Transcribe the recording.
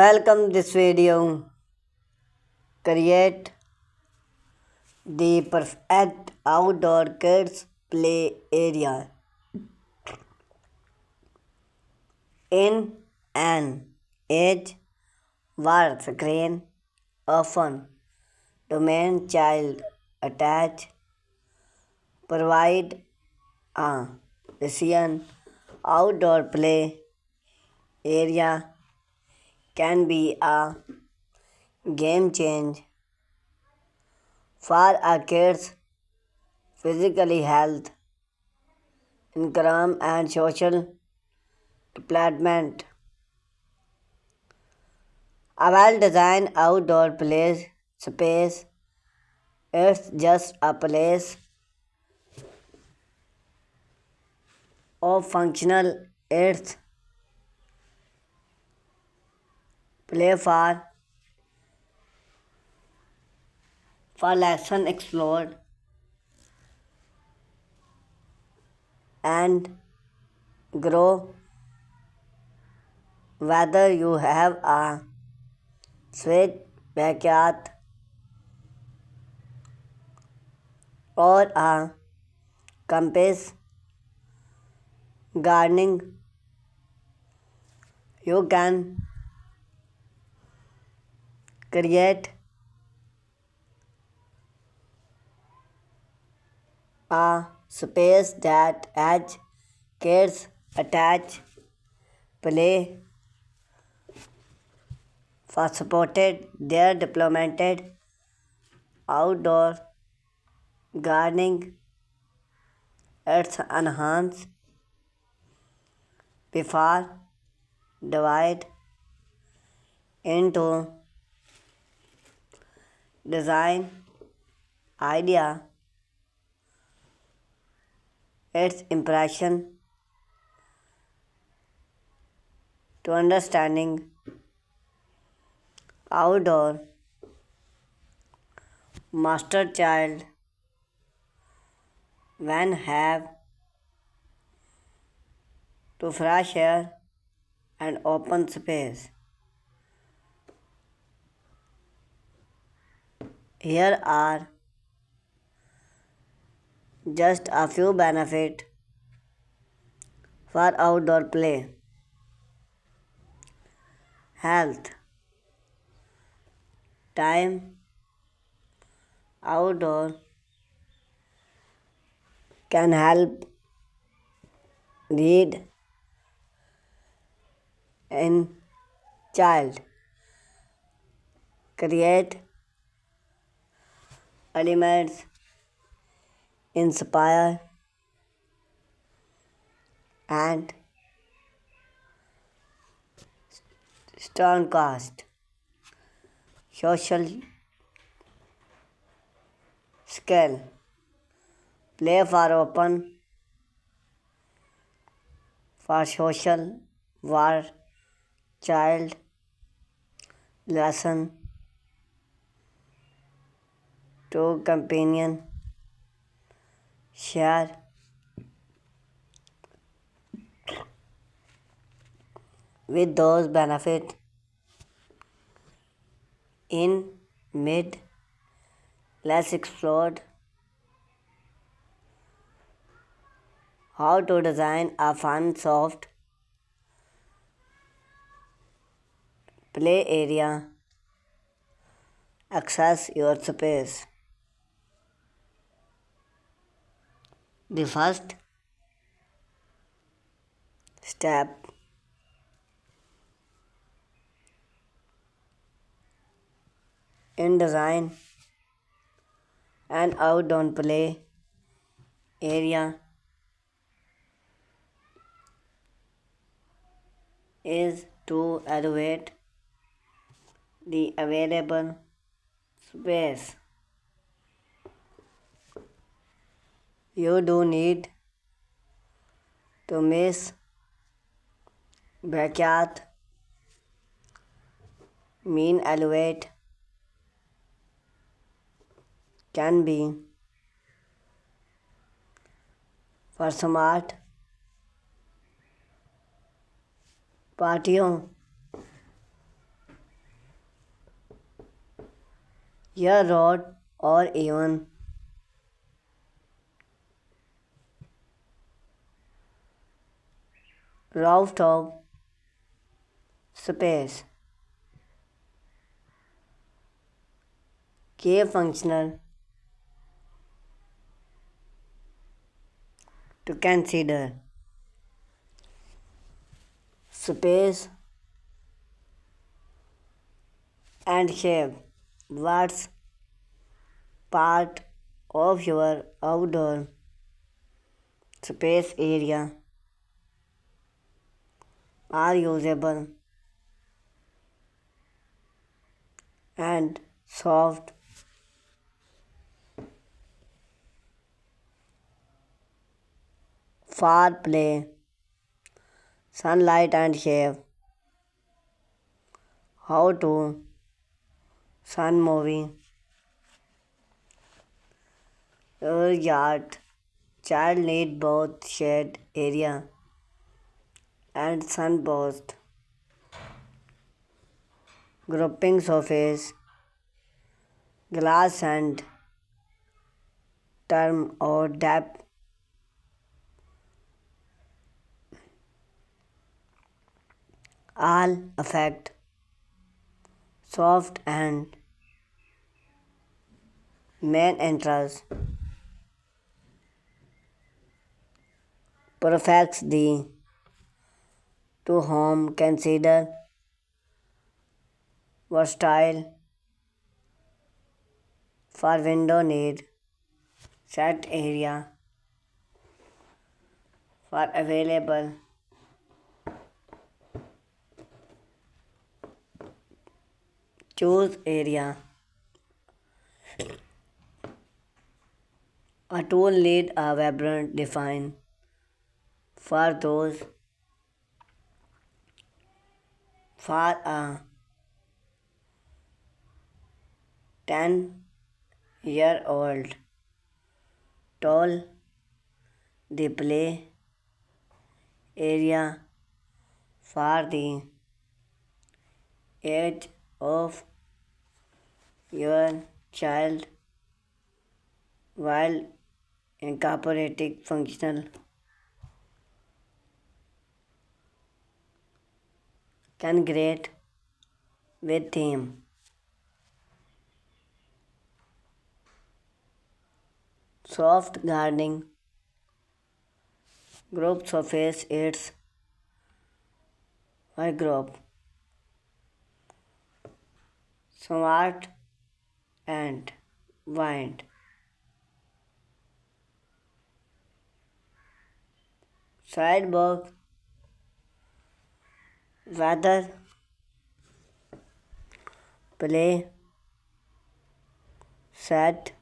Welcome this video. Create the perfect outdoor kids play area in an age where screen often domain child attach provide a decision outdoor play area can be a game change for a kid's physically health, income and social development. A well-designed outdoor play space is just a place of functional it's play for lesson explored and grow whether you have a sweet backyard or a compass gardening you can create a space that as kids attach play for supported their development outdoor gardening it's enhanced before divide into design idea its impression to understanding outdoor master child when have to fresh air and open space. Here are just a few benefits for outdoor play. Health, time outdoor can help read in child, create elements, inspire and stormcast social skill play for open for social war child lesson to companion share with those benefit in mid let's explore how to design a fun soft play area access your space. The first step in design an outdoor play area is to evaluate the available space. You do need to miss backyard mean elevate can be for smart पार्टियों a road, or even rooftop space. Key functional to consider: space and shape. What's part of your outdoor space area are usable and soft for play, sunlight and shade. How to sun movie your yard. Child need both shade area and sun boost. Grouping surface, glass and term or depth all affect soft and main entrance perfects the to home consider versatile for window need set area for available choose area a tool need a vibrant define for those for a 10-year-old tall display area for the age of your child while incorporating functional can great with theme. Soft gardening group surface its by group. Smart and wind. Sidebox weather play set